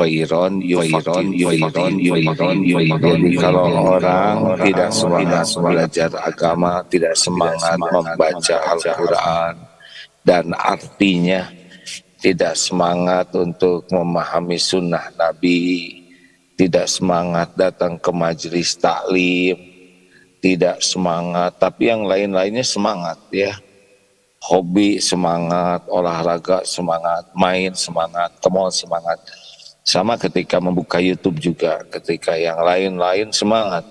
khairan Jadi kalau orang tidak semangat belajar agama, tidak semangat membaca Al-Quran dan artinya, tidak semangat untuk memahami sunnah Nabi, tidak semangat datang ke majelis taklim, tidak semangat, tapi yang lain-lainnya semangat ya. Hobi semangat, olahraga semangat, main semangat, ke mall semangat. Sama ketika membuka YouTube juga, ketika yang lain-lain semangat.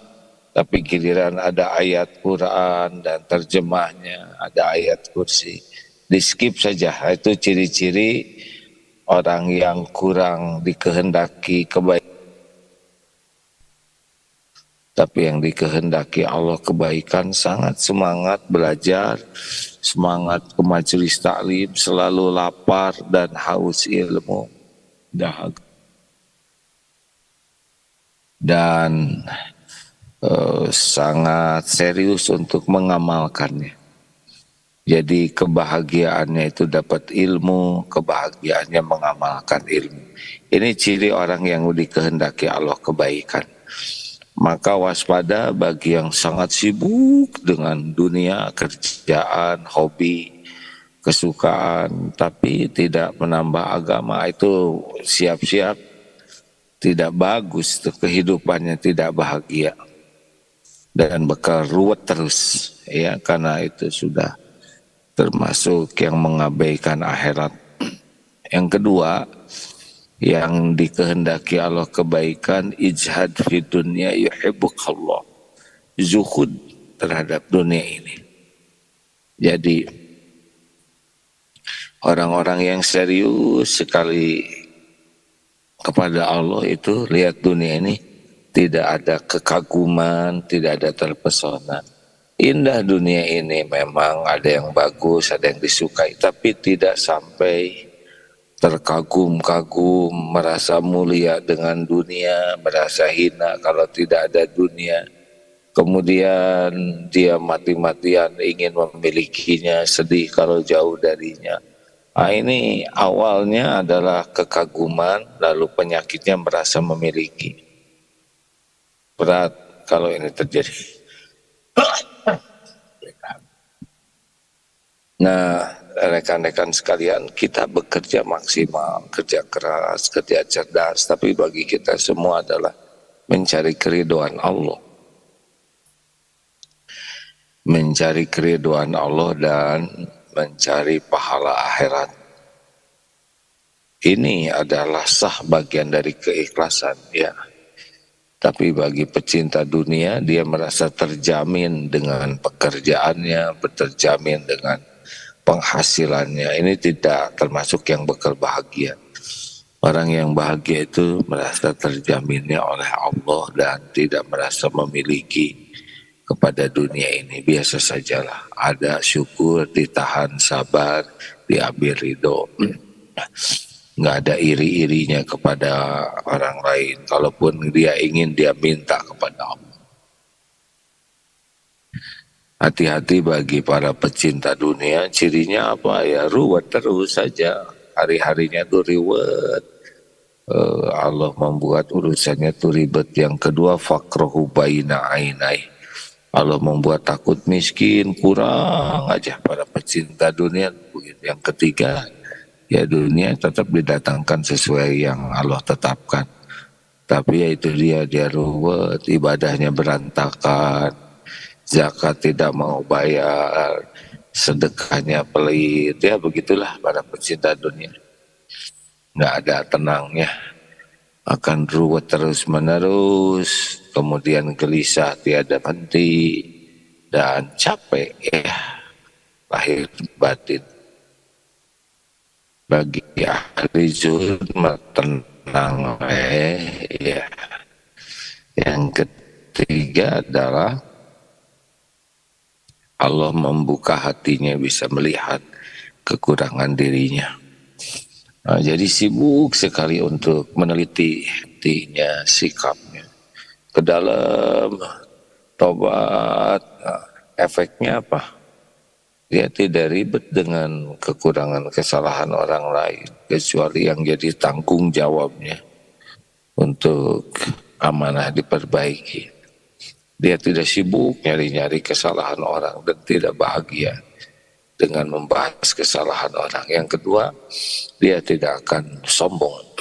Tapi giliran ada ayat Quran dan terjemahnya, ada ayat kursi, di skip saja. Itu ciri-ciri orang yang kurang dikehendaki kebaikan. Tapi yang dikehendaki Allah kebaikan, sangat semangat belajar, semangat ke majelis taklim, selalu lapar dan haus ilmu, dahaga. Dan sangat serius untuk mengamalkannya. Jadi kebahagiaannya itu dapat ilmu, kebahagiaannya mengamalkan ilmu. Ini ciri orang yang dikehendaki Allah kebaikan. Maka waspada bagi yang sangat sibuk dengan dunia, kerjaan, hobi, kesukaan, tapi tidak menambah agama, itu siap-siap tidak bagus, kehidupannya tidak bahagia dan bakal ruwet terus ya, karena itu sudah termasuk yang mengabaikan akhirat. Yang kedua, yang dikehendaki Allah kebaikan, ijhad fi dunya yuhibbukallah, zuhud terhadap dunia ini. Jadi orang-orang yang serius sekali kepada Allah itu lihat dunia ini tidak ada kekaguman, tidak ada terpesona. Indah dunia ini, memang ada yang bagus, ada yang disukai, tapi tidak sampai terkagum-kagum, merasa mulia dengan dunia, merasa hina kalau tidak ada dunia. Kemudian dia mati-matian ingin memilikinya, sedih kalau jauh darinya. Nah, ini awalnya adalah kekaguman, lalu penyakitnya merasa memiliki. Berat kalau ini terjadi. Nah, rekan-rekan sekalian, kita bekerja maksimal, kerja keras, kerja cerdas, tapi bagi kita semua adalah mencari keridhaan Allah. Mencari keridhaan Allah dan mencari pahala akhirat. Ini adalah sah bagian dari keikhlasan ya. Tapi bagi pecinta dunia, dia merasa terjamin dengan pekerjaannya, terjamin dengan penghasilannya. Ini tidak termasuk yang bekal bahagia. Orang yang bahagia itu merasa terjaminnya oleh Allah dan tidak merasa memiliki kepada dunia ini. Biasa sajalah, ada syukur, ditahan, sabar, diambil ridho. Nggak ada iri-irinya kepada orang lain. Kalaupun dia ingin, dia minta kepada Allah. Hati-hati bagi para pecinta dunia, cirinya apa ya? Ruwet terus saja, hari-harinya tuh riwet. Allah membuat urusannya tuh ribet. Yang kedua, fakrohu baina ainai. Allah membuat takut miskin, kurang aja para pecinta dunia. Yang ketiga, ya dunia tetap didatangkan sesuai yang Allah tetapkan. Tapi ya itu dia ruwet, ibadahnya berantakan, zakat tidak mau bayar, sedekahnya pelit, ya begitulah para pecinta dunia. Nggak ada tenangnya, akan ruwet terus menerus, kemudian gelisah tiada henti, dan capek ya, lahir batin. Bagi ahli zuhud tenang ya. Yang ketiga adalah Allah membuka hatinya bisa melihat kekurangan dirinya. Nah, jadi sibuk sekali untuk meneliti hatinya, sikapnya ke dalam, tobat. Nah, efeknya apa? Dia tidak ribet dengan kekurangan kesalahan orang lain, kecuali yang jadi tanggung jawabnya. untuk amanah diperbaiki. Dia tidak sibuk nyari-nyari kesalahan orang dan tidak bahagia dengan membahas kesalahan orang. Yang kedua, dia tidak akan sombong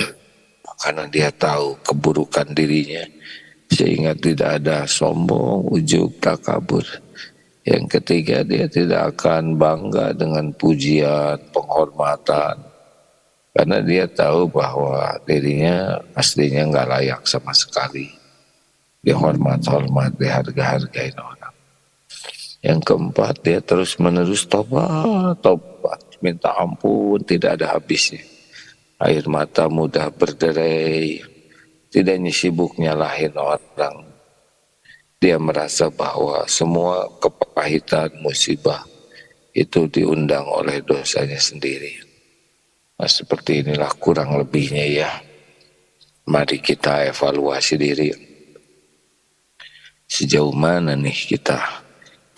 karena dia tahu keburukan dirinya, sehingga tidak ada sombong, ujub, takabur. Yang ketiga, dia tidak akan bangga dengan pujian, penghormatan, karena dia tahu bahwa dirinya aslinya nggak layak sama sekali dihormat-hormat, diharga-hargain orang. Yang keempat, dia terus menerus tobat, minta ampun, tidak ada habisnya. Air mata mudah berderai, tidak sibuk nyalahin orang. Dia merasa bahwa semua kepahitan, musibah itu diundang oleh dosanya sendiri. Nah, seperti inilah kurang lebihnya ya. Mari kita evaluasi diri. Sejauh mana nih kita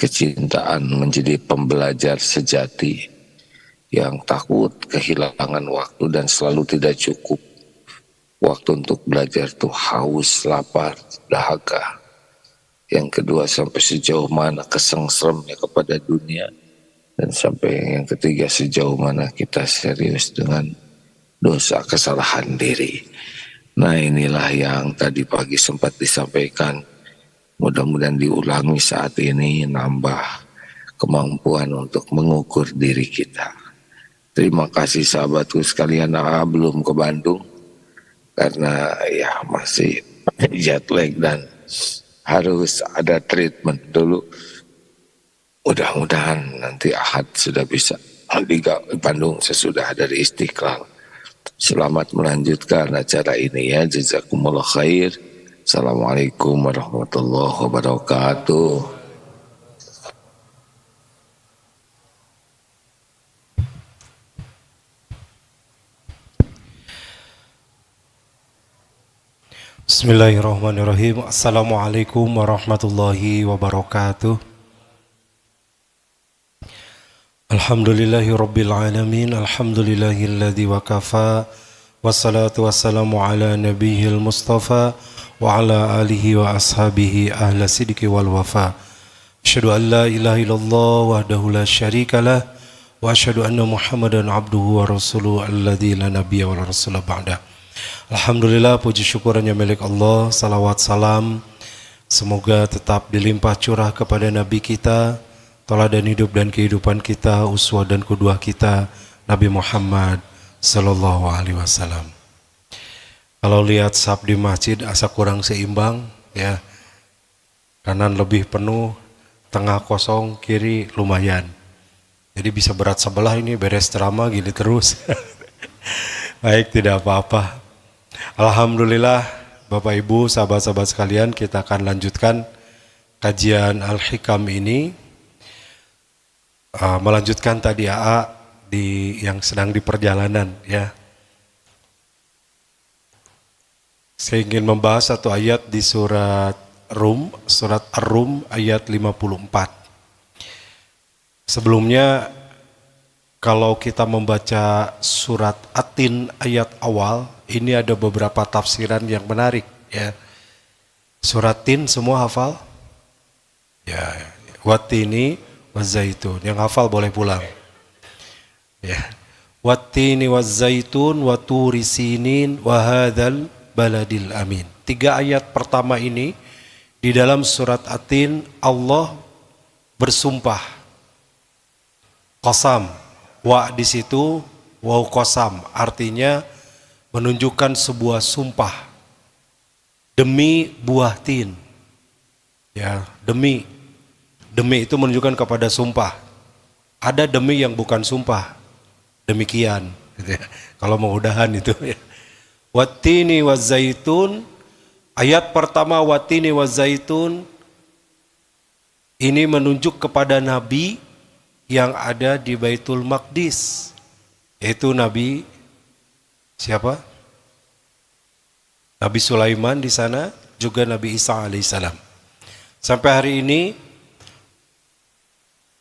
kecintaan menjadi pembelajar sejati yang takut kehilangan waktu dan selalu tidak cukup waktu untuk belajar, tuh haus, lapar, dahaga. Yang kedua, sampai sejauh mana kesengsramnya kepada dunia, dan sampai yang ketiga, sejauh mana kita serius dengan dosa kesalahan diri. Nah, inilah yang tadi pagi sempat disampaikan. Mudah-mudahan diulangi saat ini, nambah kemampuan untuk mengukur diri kita. Terima kasih sahabatku sekalian. Belum ke Bandung karena ya masih jet lag dan harus ada treatment dulu. Mudah-mudahan nanti Ahad sudah bisa di Bandung sesudah dari Istiqlal. Selamat melanjutkan acara ini ya. Jazakumullah khair. Assalamualaikum warahmatullahi wabarakatuh. Bismillahirrahmanirrahim. Assalamualaikum warahmatullahi wabarakatuh. Alhamdulillahi rabbil alamin. Alhamdulillahilladzi wakafa. Wassalatu wassalamu ala nabiyil mustafa wa ala alihi wa ashabihi ahla sidqi wal wafa. Asyhadu an la ilaha illallah wahdahu la syarikalah wa asyhadu anna Muhammadan abduhu wa rasuluhu alladzi la nabiyya wa la rasula ba'da. Alhamdulillah, puji syukurannya milik Allah. Salawat salam semoga tetap dilimpah curah kepada Nabi kita, teladan hidup dan kehidupan kita, uswah dan qudwah kita, Nabi Muhammad sallallahu alaihi wasallam. Kalau lihat saf di masjid asa kurang seimbang ya. Kanan lebih penuh, tengah kosong, kiri lumayan. Jadi bisa berat sebelah ini, beres ceramah gini terus. Baik, tidak apa-apa. Alhamdulillah, Bapak Ibu, sahabat-sahabat sekalian, kita akan lanjutkan kajian Al-Hikam ini. Melanjutkan tadi AA yang sedang di perjalanan ya. Saya ingin membahas satu ayat di surat Ar-Rum ayat 54. Sebelumnya, kalau kita membaca surat At-Tin ayat awal, ini ada beberapa tafsiran yang menarik ya. Surat Tin semua hafal? Ya, Wat-Tini waz-Zaitun. Yang hafal boleh pulang. Ya. Wat-Tini waz-Zaitun wa Turi Sinin wa hadzal baladil amin. 3 ayat pertama ini di dalam surat At-Tin Allah bersumpah. Qasam. Wa di situ waw qasam artinya menunjukkan sebuah sumpah demi buah tin. Ya, demi itu menunjukkan kepada sumpah. Ada demi yang bukan sumpah. Demikian gitu ya. Kalau mau udahan itu ya. Wat-tini waz-zaitun, ayat pertama wat-tini waz-zaitun ini menunjuk kepada nabi yang ada di Baitul Maqdis, yaitu Nabi siapa? Nabi Sulaiman di sana, juga Nabi Isa alaihissalam. Sampai hari ini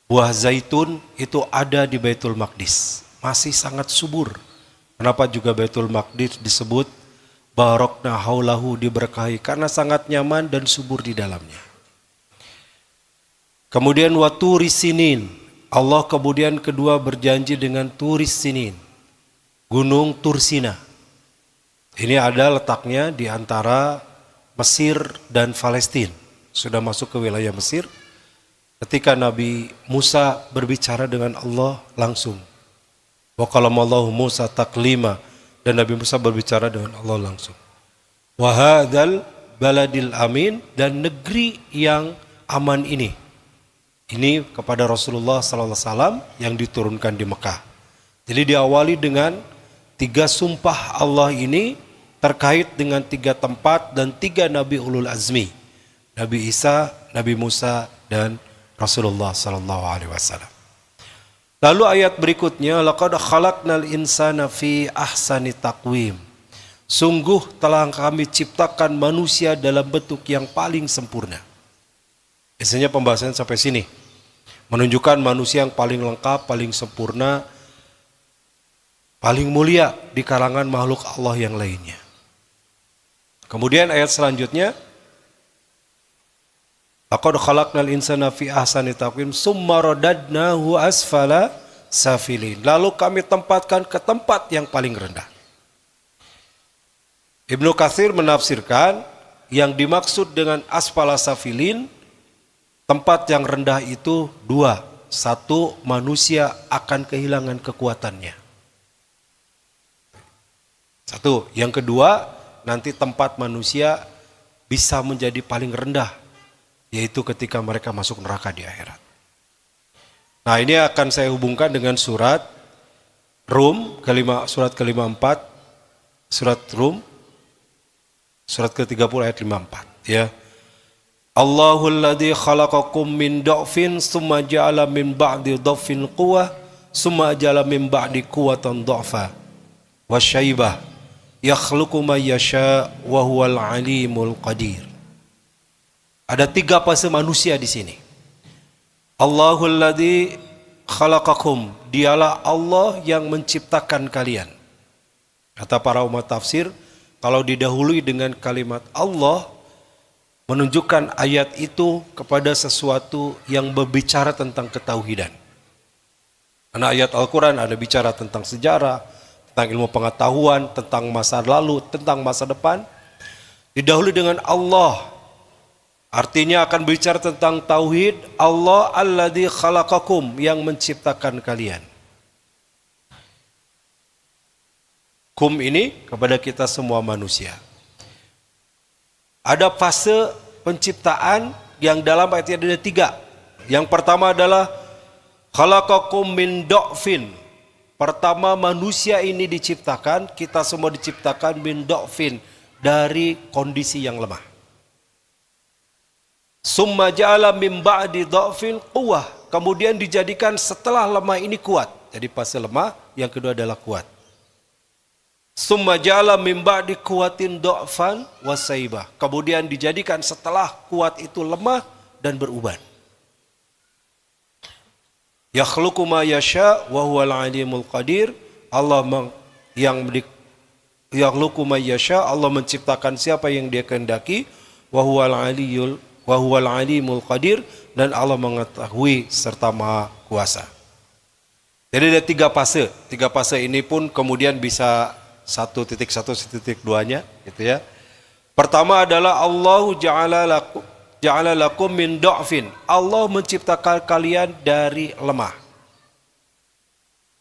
buah zaitun itu ada di Baitul Maqdis, masih sangat subur. Kenapa juga Baitul Maqdis disebut Barakna haulahu, diberkahi karena sangat nyaman dan subur di dalamnya. Kemudian wa turis sinin, Allah kemudian kedua berjanji dengan turis sinin, gunung Tursina. Ini ada letaknya di antara Mesir dan Palestina. Sudah masuk ke wilayah Mesir. Ketika Nabi Musa berbicara dengan Allah langsung. Wa kalamallahu Musa taklima, dan Nabi Musa berbicara dengan Allah langsung. Wa hadzal baladil amin, dan negeri yang aman ini. Ini kepada Rasulullah sallallahu alaihi wasallam yang diturunkan di Mekah. Jadi diawali dengan 3 sumpah Allah ini terkait dengan 3 tempat dan 3 nabi ulul azmi. Nabi Isa, Nabi Musa, dan Rasulullah sallallahu alaihi wasallam. Lalu ayat berikutnya, laqad khalaqnal insana fi ahsani taqwim. Sungguh telah kami ciptakan manusia dalam bentuk yang paling sempurna. Biasanya pembahasan sampai sini. Menunjukkan manusia yang paling lengkap, paling sempurna, paling mulia di kalangan makhluk Allah yang lainnya. Kemudian ayat selanjutnya, laqad khalaqnal insana fi ahsani taqwim summa radadnahu asfala safilin. Lalu kami tempatkan ke tempat yang paling rendah. Ibnu Katsir menafsirkan yang dimaksud dengan asfala safilin, tempat yang rendah itu 2. 1, manusia akan kehilangan kekuatannya. 1. Yang kedua, nanti tempat manusia bisa menjadi paling rendah, yaitu ketika mereka masuk neraka di akhirat. Nah, ini akan saya hubungkan dengan surat Rum, surat ke-54, surat Rum, surat ke-30 ayat 54. Ya. Allahul ladzi khalaqakum min dha'fin summa ja'ala min ba'di dha'fin quwwah summa ja'ala min ba'di quwwatan dha'fa wa syaibah yakhluqu ma yasha wa huwal alimul qadir. Ada 3 fase manusia di sini. Allahul ladzi khalaqakum, dialah Allah yang menciptakan kalian. Kata para umat tafsir, kalau didahului dengan kalimat Allah, menunjukkan ayat itu kepada sesuatu yang berbicara tentang ketauhidan. Karena ayat Al-Quran ada bicara tentang sejarah, tentang ilmu pengetahuan, tentang masa lalu, tentang masa depan. Didahului dengan Allah, artinya akan bicara tentang tauhid. Allah alladzi khalaqakum, yang menciptakan kalian. Kum ini kepada kita semua manusia. Ada fase penciptaan yang dalam ayat ini ada 3. Yang pertama adalah khalaqakum min dha'fin. Pertama, manusia ini diciptakan, kita semua diciptakan min dha'fin, dari kondisi yang lemah. Summa ja'ala min ba'di dha'fin quwwah, kemudian dijadikan setelah lemah ini kuat. Jadi fase lemah, yang kedua adalah kuat. Summa ja'ala min ba'di quwwatin dha'fan wa saibah, kemudian dijadikan setelah kuat itu lemah dan beruban. Yakhluqu ma yasha wa huwal alimul qadir. Allah yakhluqu ma yasha, Allah menciptakan siapa yang Dia kehendaki, wa huwal alimul qadir, dan Allah mengetahui serta Maha Kuasa. Jadi ada 3 fase. 3 fase ini pun kemudian bisa 1.1, 1.2-nya gitu ya. Pertama adalah Allahu ja'ala lakum min dha'fin. Allah menciptakan kalian dari lemah.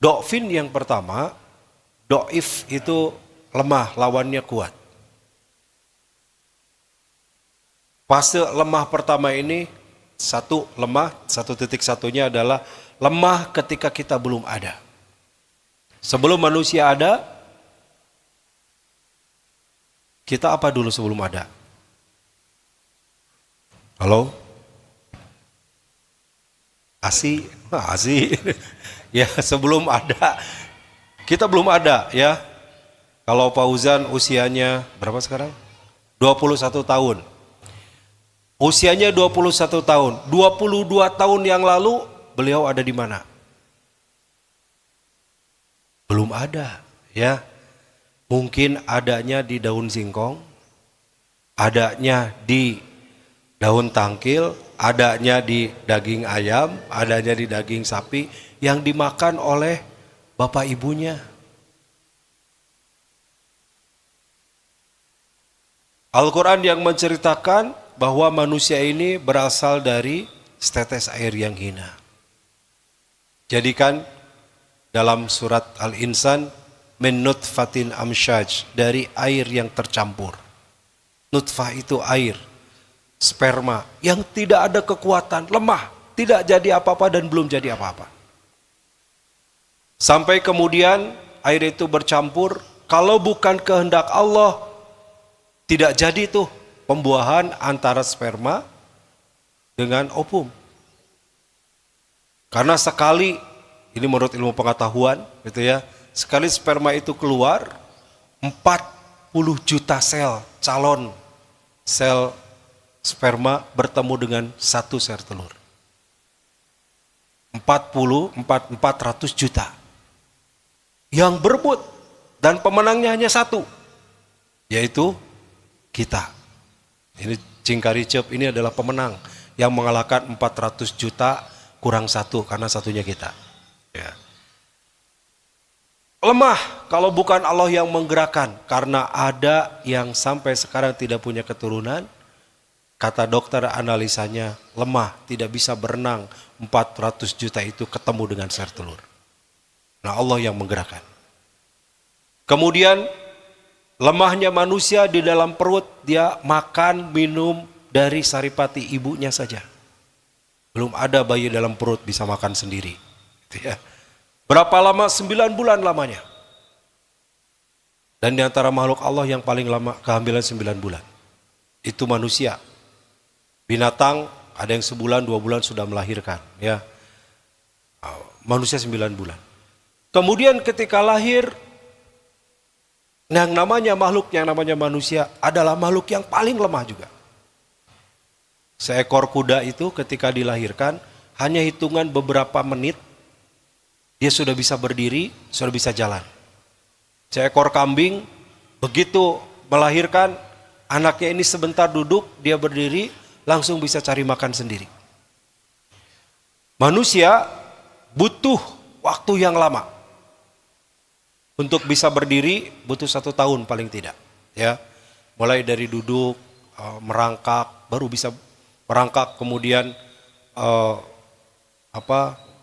Dha'fin yang pertama, dha'if itu lemah, lawannya kuat. Fase lemah pertama ini, 1 lemah, 1.1-nya adalah lemah ketika kita belum ada. Sebelum manusia ada, kita apa dulu sebelum ada? Halo? Asi? Ya, sebelum ada. Kita belum ada ya. Kalau Fauzan usianya berapa sekarang? 21 tahun. Usianya 21 tahun. 22 tahun yang lalu beliau ada di mana? Belum ada ya. mungkin adanya di daun singkong, adanya di daun tangkil, adanya di daging ayam, adanya di daging sapi yang dimakan oleh bapak ibunya. Al-Quran yang menceritakan bahwa manusia ini berasal dari setetes air yang hina. Jadi kan dalam surat Al-Insan, min nutfatin amsyaj, dari air yang tercampur. Nutfah itu air, sperma yang tidak ada kekuatan, lemah, tidak jadi apa-apa dan belum jadi apa-apa. Sampai kemudian air itu bercampur, kalau bukan kehendak Allah, tidak jadi tuh pembuahan antara sperma dengan ovum. Karena sekali, ini menurut ilmu pengetahuan gitu ya, sekali sperma itu keluar 40 juta sel calon sel sperma bertemu dengan satu sel telur. 400 juta yang berebut, dan pemenangnya hanya satu, yaitu kita. Ini Cingkaricep ini adalah pemenang yang mengalahkan 400 juta kurang satu, karena satunya kita. Ya. Lemah kalau bukan Allah yang menggerakkan, karena ada yang sampai sekarang tidak punya keturunan. Kata dokter analisanya lemah, tidak bisa berenang, 400 juta itu ketemu dengan sel telur. Nah, Allah yang menggerakkan. Kemudian lemahnya manusia di dalam perut, dia makan minum dari saripati ibunya saja. Belum ada bayi dalam perut bisa makan sendiri. Gitu ya. Berapa lama? 9 bulan lamanya. Dan di antara makhluk Allah yang paling lama kehamilan 9 bulan. Itu manusia. Binatang ada yang sebulan, 2 bulan sudah melahirkan. Ya. Manusia 9 bulan. Kemudian ketika lahir, yang namanya makhluk, yang namanya manusia adalah makhluk yang paling lemah juga. Seekor kuda itu ketika dilahirkan, hanya hitungan beberapa menit, dia sudah bisa berdiri, sudah bisa jalan. Seekor kambing, begitu melahirkan, anaknya ini sebentar duduk, dia berdiri, langsung bisa cari makan sendiri. Manusia butuh waktu yang lama. Untuk bisa berdiri butuh 1 tahun paling tidak, ya. Mulai dari duduk, merangkak, baru bisa merangkak, kemudian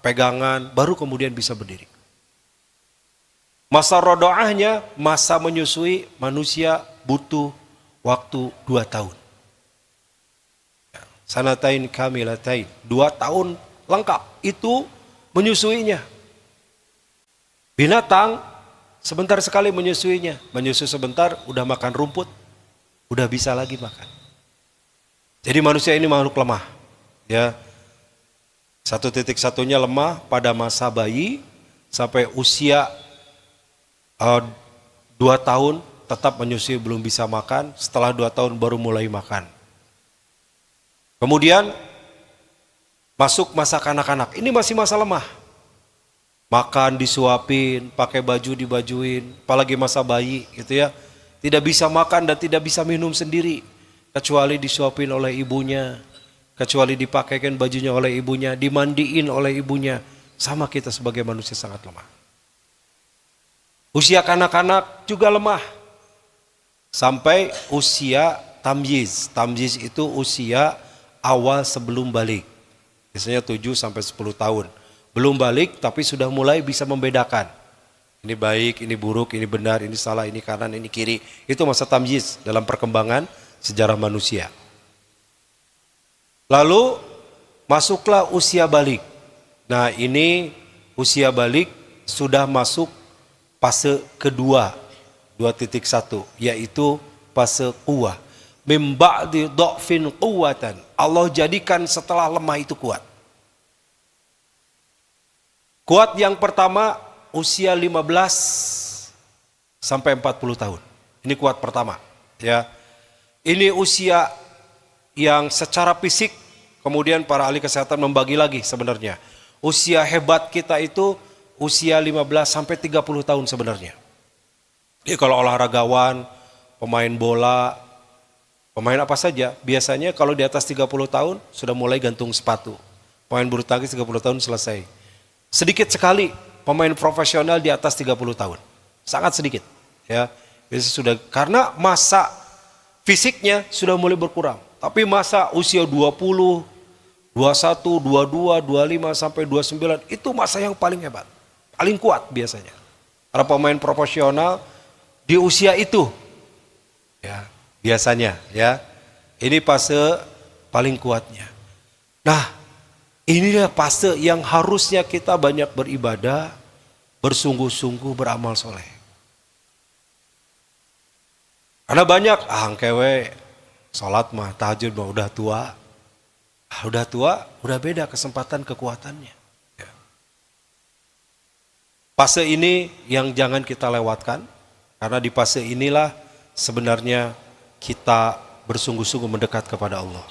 pegangan, baru kemudian bisa berdiri. Masa rodoahnya, masa menyusui, manusia butuh waktu 2 tahun. Sanatain kamilatain, 2 tahun lengkap itu menyusuinya. Binatang sebentar sekali menyusuinya, menyusui sebentar udah makan rumput, udah bisa lagi makan. Jadi manusia ini makhluk lemah, ya. 1.1-nya lemah pada masa bayi sampai usia 2 tahun tetap menyusui, belum bisa makan. Setelah 2 tahun baru mulai makan. Kemudian masuk masa kanak-kanak, ini masih masa lemah. Makan disuapin, pakai baju dibajuin, apalagi masa bayi gitu ya. Tidak bisa makan dan tidak bisa minum sendiri, kecuali disuapin oleh ibunya, kecuali dipakaikan bajunya oleh ibunya, dimandiin oleh ibunya. Sama kita sebagai manusia sangat lemah. Usia kanak-kanak juga lemah. Sampai usia tamyiz. Tamyiz itu usia awal sebelum balik. Biasanya 7 sampai 10 tahun. Belum balik tapi sudah mulai bisa membedakan. Ini baik, ini buruk, ini benar, ini salah, ini kanan, ini kiri. Itu masa tamyiz dalam perkembangan sejarah manusia. Lalu masuklah usia balik. Nah, ini usia balik sudah masuk fase kedua, 2.1, yaitu fase quwwah. Mim ba'di dha'fin quwwatan. Allah jadikan setelah lemah itu kuat. Kuat yang pertama usia 15 sampai 40 tahun. Ini kuat pertama, ya. Ini usia yang secara fisik, kemudian para ahli kesehatan membagi lagi sebenarnya. Usia hebat kita itu usia 15 sampai 30 tahun sebenarnya. Jadi kalau olahragawan, pemain bola, pemain apa saja, biasanya kalau di atas 30 tahun sudah mulai gantung sepatu. Pemain bulu tangkis 30 tahun selesai. Sedikit sekali pemain profesional di atas 30 tahun. Sangat sedikit. Ya, biasanya sudah karena masa fisiknya sudah mulai berkurang. Tapi masa usia 20, 21, 22, 25 sampai 29 itu masa yang paling hebat. Paling kuat biasanya. Para pemain profesional di usia itu ya, biasanya ya. Ini fase paling kuatnya. Nah, inilah fase yang harusnya kita banyak beribadah, bersungguh-sungguh beramal soleh. Karena banyak angkewe salat mah tahajud mah udah tua. Udah tua, udah beda kesempatan kekuatannya. Ya. Fase ini yang jangan kita lewatkan, karena di fase inilah sebenarnya kita bersungguh-sungguh mendekat kepada Allah.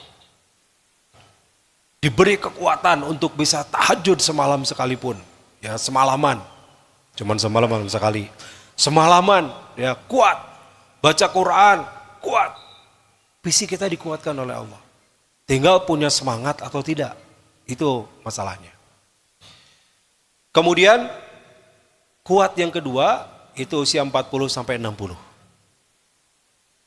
Diberi kekuatan untuk bisa tahajud semalam sekalipun, ya semalaman, cuman semalaman sekali, semalaman, ya kuat, baca Quran, kuat, fisik kita dikuatkan oleh Allah. Tinggal punya semangat atau tidak, itu masalahnya. Kemudian kuat yang kedua itu usia 40 sampai 60.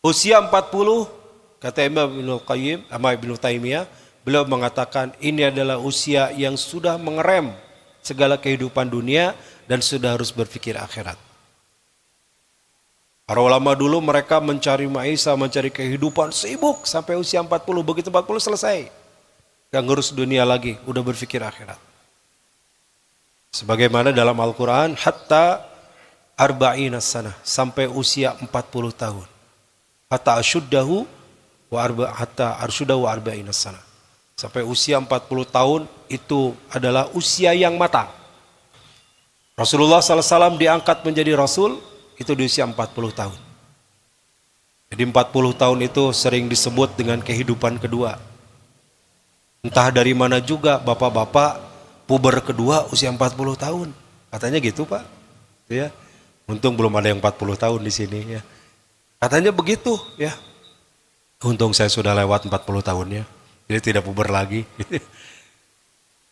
Usia 40 kata Imam Ibnu Qayyim, Ibnu Taimiyah, beliau mengatakan ini adalah usia yang sudah mengerem segala kehidupan dunia dan sudah harus berpikir akhirat. Para ulama dulu mereka mencari maisha, mencari kehidupan sibuk sampai usia 40. Begitu 40 selesai. Gak ngurus dunia lagi, udah berpikir akhirat. Sebagaimana dalam Al-Quran, hatta arba'ina sanah, sampai usia 40 tahun. Hatta asyuddahu wa arba'ina sanah. Sampai usia 40 tahun itu adalah usia yang matang. Rasulullah SAW diangkat menjadi Rasul itu di usia 40 tahun. Jadi 40 tahun itu sering disebut dengan kehidupan kedua. Entah dari mana juga bapak-bapak puber kedua usia 40 tahun. Katanya gitu Pak. Ya. Untung belum ada yang 40 tahun di sini ya. Katanya begitu ya. Untung saya sudah lewat 40 tahunnya. Jadi tidak puber lagi.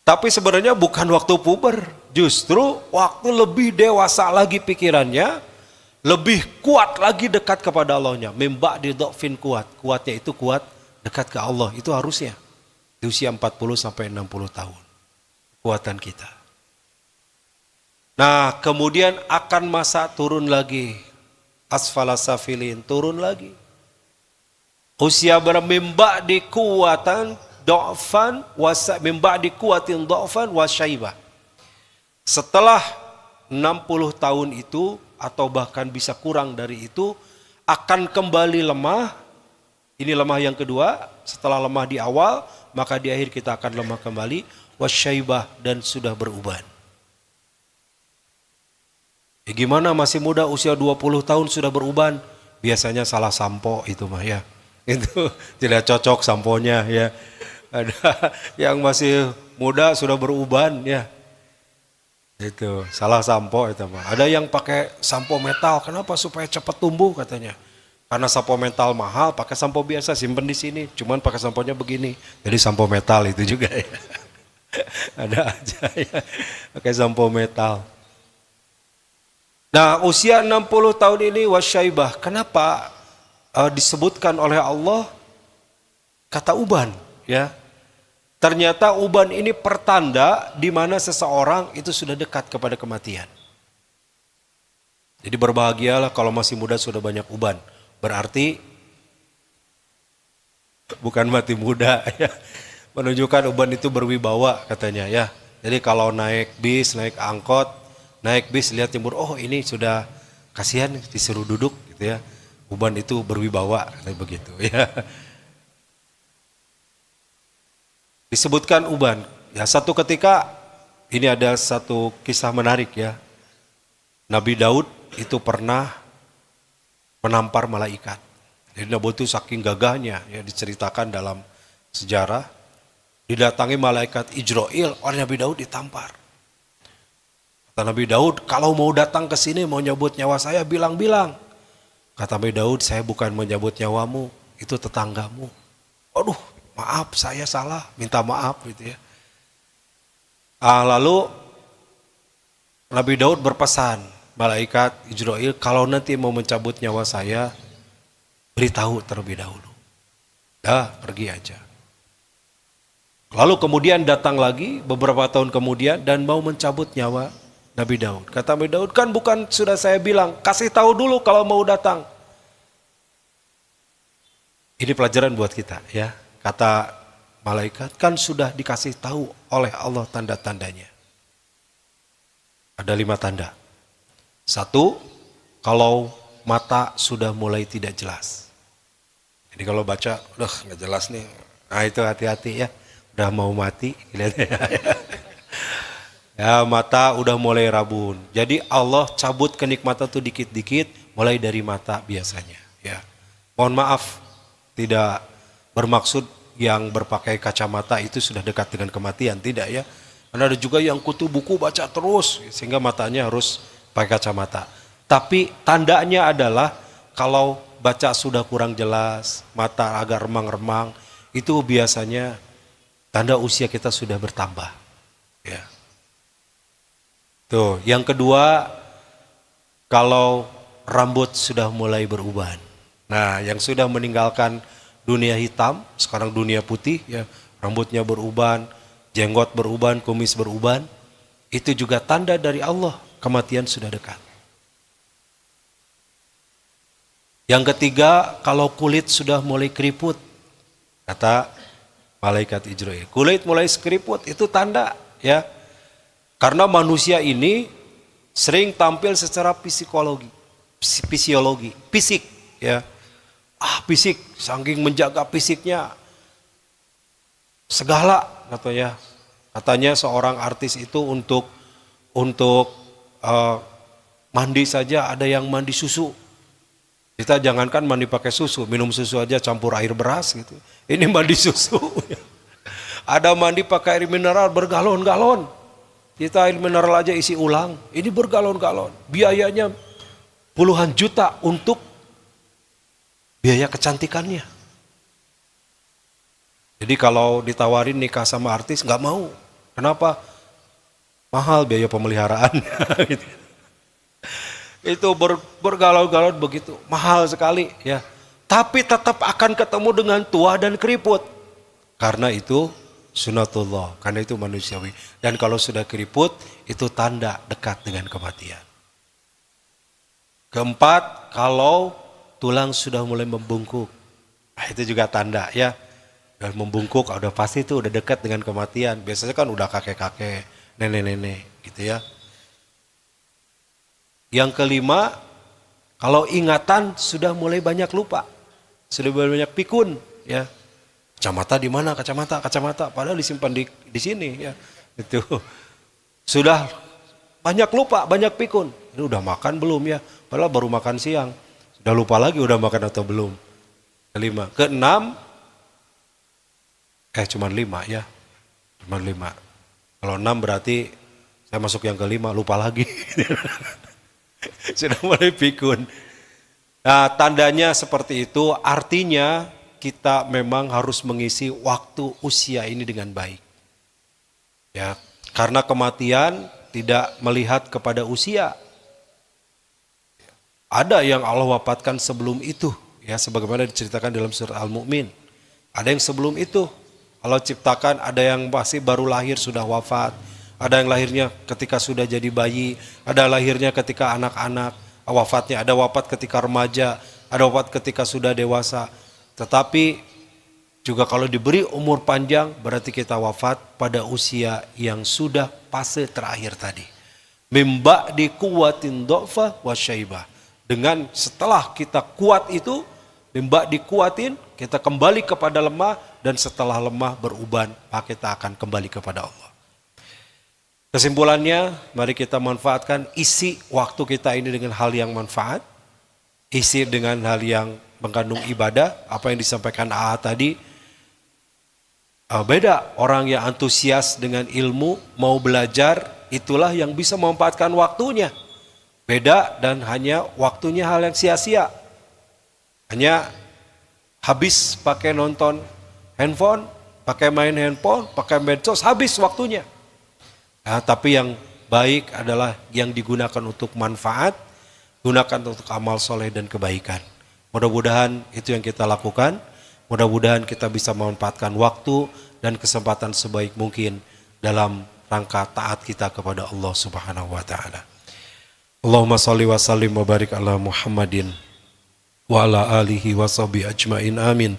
Tapi sebenarnya bukan waktu puber. Justru waktu lebih dewasa lagi pikirannya. Lebih kuat lagi dekat kepada Allahnya. Mimba di dhafin kuat. Kuatnya itu kuat dekat ke Allah. Itu harusnya. Di usia 40 sampai 60 tahun. Kekuatan kita. Nah kemudian akan masa turun lagi. Asfala safilin. Turun lagi. Usia bermimba di kuatan dhafan. Mimba di kuatin dhafan wasyaibah. Setelah 60 tahun itu atau bahkan bisa kurang dari itu akan kembali lemah. Ini lemah yang kedua. Setelah lemah di awal, maka di akhir kita akan lemah kembali. Wasyaibah, dan sudah beruban. Gimana masih muda usia 20 tahun sudah beruban? Biasanya salah sampo itu mah ya. Itu tidak cocok samponya ya. Ada yang masih muda sudah beruban ya. Itu salah sampo itu mah. Ada yang pakai sampo metal, kenapa? Supaya cepat tumbuh katanya. Karena sampo metal mahal, pakai sampo biasa simpen di sini. Cuman pakai samponya begini. Jadi sampo metal itu juga ya. Ada aja ya, pakai sampo metal. Nah usia 60 tahun ini wasyaibah. Kenapa disebutkan oleh Allah kata uban ya? Ternyata uban ini pertanda di mana seseorang itu sudah dekat kepada kematian. Jadi berbahagialah kalau masih muda sudah banyak uban. Berarti bukan mati muda ya. Menunjukkan uban itu berwibawa katanya ya. Jadi kalau naik bis, naik angkot, naik bis lihat jemur, oh ini sudah kasihan disuruh duduk gitu ya. Uban itu berwibawa kayak begitu ya. Disebutkan uban. Ya satu ketika ini ada satu kisah menarik ya. Nabi Daud itu pernah menampar malaikat. Jadi Nabi itu saking gagahnya ya diceritakan dalam sejarah. Didatangi malaikat Ijroil oleh Nabi Daud ditampar. Kata Kata Nabi Daud, kalau mau datang ke sini mau nyabut nyawa saya, bilang-bilang. Kata Nabi Daud, saya bukan menyabut nyawamu, itu tetanggamu. Aduh, maaf saya salah, minta maaf gitu ya. Lalu Nabi Daud berpesan, malaikat Jibril, kalau nanti mau mencabut nyawa saya, beritahu terlebih dahulu. Dah, pergi aja. Lalu kemudian datang lagi beberapa tahun kemudian dan mau mencabut nyawa Nabi Daud. Kata Nabi Daud, kan bukan sudah saya bilang, kasih tahu dulu kalau mau datang. Ini pelajaran buat kita ya. Kata malaikat, kan sudah dikasih tahu oleh Allah tanda-tandanya. Ada 5 tanda. 1, kalau mata sudah mulai tidak jelas. Jadi kalau baca, udah nggak jelas nih. Nah itu hati-hati ya. Udah mau mati. Ya, mata udah mulai rabun. Jadi Allah cabut kenikmatan tuh dikit-dikit, mulai dari mata biasanya. Ya, mohon maaf, tidak bermaksud yang berpakai kacamata itu sudah dekat dengan kematian, tidak ya. Karena ada juga yang kutu buku baca terus, sehingga matanya harus pakai kacamata. Tapi tandanya adalah kalau baca sudah kurang jelas, mata agak remang-remang, itu biasanya tanda usia kita sudah bertambah. Ya. Tuh, yang kedua, kalau rambut sudah mulai beruban. Nah, yang sudah meninggalkan dunia hitam, sekarang dunia putih, ya, rambutnya beruban, jenggot beruban, kumis beruban, itu juga tanda dari Allah, kematian sudah dekat. Yang ketiga, kalau kulit sudah mulai keriput, kata malaikat Jibril, kulit mulai keriput, itu tanda, ya. Karena manusia ini sering tampil secara fisiologi, fisik, ya. Fisik, saking menjaga fisiknya, segala katanya. Katanya seorang artis itu untuk mandi saja ada yang mandi susu. Kita jangankan mandi pakai susu, minum susu aja campur air beras gitu. Ini mandi susu. Ada mandi pakai air mineral bergalon-galon. Kita air mineral aja isi ulang, ini bergalon-galon. Biayanya puluhan juta untuk biaya kecantikannya. Jadi kalau ditawarin nikah sama artis nggak mau. Kenapa? Mahal biaya pemeliharaannya. Gitu. Itu bergalon-galon begitu, mahal sekali ya. Tapi tetap akan ketemu dengan tua dan keriput. Karena itu sunatullah, karena itu manusiawi. Dan kalau sudah keriput, itu tanda dekat dengan kematian. Keempat, kalau tulang sudah mulai membungkuk, itu juga tanda ya. Dan membungkuk, udah pasti itu udah dekat dengan kematian. Biasanya kan udah kakek-kakek, nenek-nenek gitu ya. Yang kelima, kalau ingatan sudah mulai banyak lupa, sudah mulai banyak pikun ya. Kacamata di mana? Kacamata. Padahal disimpan di sini ya. Itu sudah banyak lupa, banyak pikun. Ini udah makan belum ya? Padahal baru makan siang. Sudah lupa lagi udah makan atau belum. Kelima. Keenam, cuma 5 ya. Cuma 5. Kalau 6 berarti saya masuk yang kelima, lupa lagi. Sudah mulai pikun. Nah, tandanya seperti itu, artinya kita memang harus mengisi waktu usia ini dengan baik. Ya, karena kematian tidak melihat kepada usia. Ada yang Allah wafatkan sebelum itu, ya sebagaimana diceritakan dalam surat Al-Mu'min. Ada yang sebelum itu Allah ciptakan, ada yang masih baru lahir sudah wafat, ada yang lahirnya ketika sudah jadi bayi, ada lahirnya ketika anak-anak, wafatnya ada wafat ketika remaja, ada wafat ketika sudah dewasa. Tetapi juga kalau diberi umur panjang berarti kita wafat pada usia yang sudah fase terakhir tadi. Mimba di kuwatin do'fa wa syaibah. Dengan setelah kita kuat itu, mimba dikuatin, kita kembali kepada lemah, dan setelah lemah beruban, maka kita akan kembali kepada Allah. Kesimpulannya, mari kita manfaatkan, isi waktu kita ini dengan hal yang manfaat, isi dengan hal yang mengandung ibadah. Apa yang disampaikan AA tadi, beda orang yang antusias dengan ilmu, mau belajar, itulah yang bisa memanfaatkan waktunya. Beda dan hanya waktunya hal yang sia-sia. Hanya habis pakai nonton handphone, pakai main handphone, pakai medsos, habis waktunya. Nah, tapi yang baik adalah yang digunakan untuk manfaat, gunakan untuk amal soleh dan kebaikan. Mudah-mudahan itu yang kita lakukan. Mudah-mudahan kita bisa memanfaatkan waktu dan kesempatan sebaik mungkin dalam rangka taat kita kepada Allah Subhanahu wa taala. Allahumma salli wa sallim wa barik ala Muhammadin wa ala alihi wa sahbihi ajmain amin.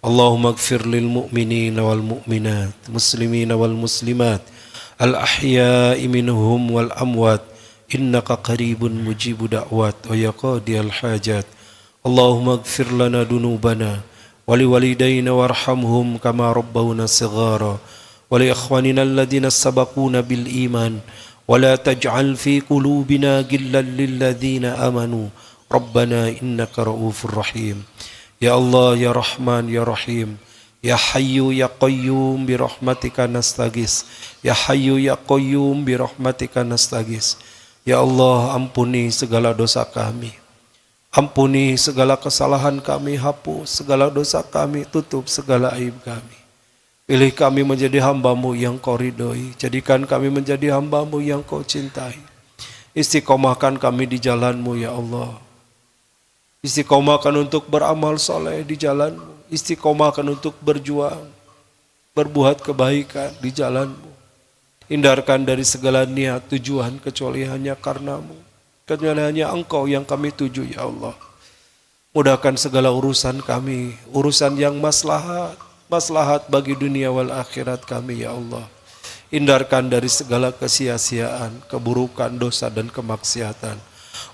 Allahumma ighfir lil mu'minina wal mu'minat, muslimina wal muslimat, al ahya'i minhum wal amwat, innaka qaribun mujibu da'wat wa yaqadiyal hajat. Allahumma ighfir lana dunubana wa liwalidayna warhamhum kama rabbawna sighara wa li ikhwanina alladhina sabaquna bil iman. ولا تجعل في قلوبنا غلا للذين آمنوا ربنا إنك رؤوف رحيم. يا الله يا رحمن يا رحيم، يا حي يا قيوم برحمتك نستغيث، يا حي يا قيوم برحمتك نستغيث. Ya Allah, ampuni segala dosa kami, ampuni segala kesalahan kami, hapus segala dosa kami, tutup segala aib kami. Pilih kami menjadi hamba-Mu yang Kau ridhoi. Jadikan kami menjadi hamba-Mu yang Kau cintai. Istiqomahkan kami di jalan-Mu ya Allah. Istiqomahkan untuk beramal soleh di jalan-Mu. Istiqomahkan untuk berjuang, berbuat kebaikan di jalan-Mu. Hindarkan dari segala niat tujuan kecuali hanya karena-Mu. Kecuali hanya Engkau yang kami tuju ya Allah. Mudahkan segala urusan kami, urusan yang maslahat bagi dunia wal akhirat kami ya Allah. Hindarkan dari segala kesia-siaan, keburukan, dosa dan kemaksiatan.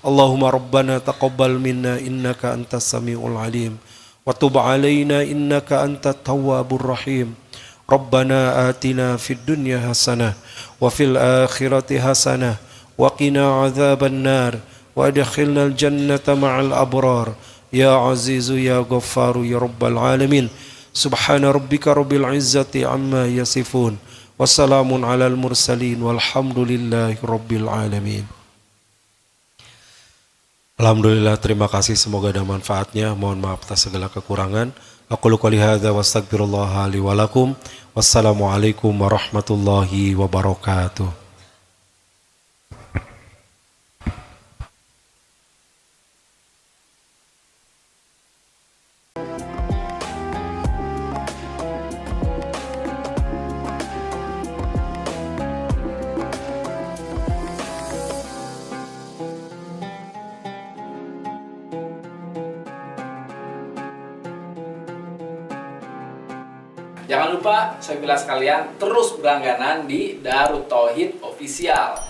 Allahumma rabbana taqabbal minna innaka antas samiul alim wa tub alaina innaka antat tawwabur rahim. Rabbana atina fid dunya hasanah wa fil akhirati hasanah wa qina adzaban nar wa adkhilnal jannata ma'al abrar ya azizu ya ghaffaru ya rabbal alamin. Subhana rabbika rabbil izzati amma yasifun. Wassalamun alal mursalin walhamdulillahi rabbil alamin. Alhamdulillah, terima kasih, semoga ada manfaatnya. Mohon maaf atas segala kekurangan. Aqulu qouli hadza wa astaghfirullah li wa lakum. Wassalamualaikum warahmatullahi wabarakatuh. Jangan lupa, saya bilang sekalian, terus berlangganan di Darut Tauhid Official.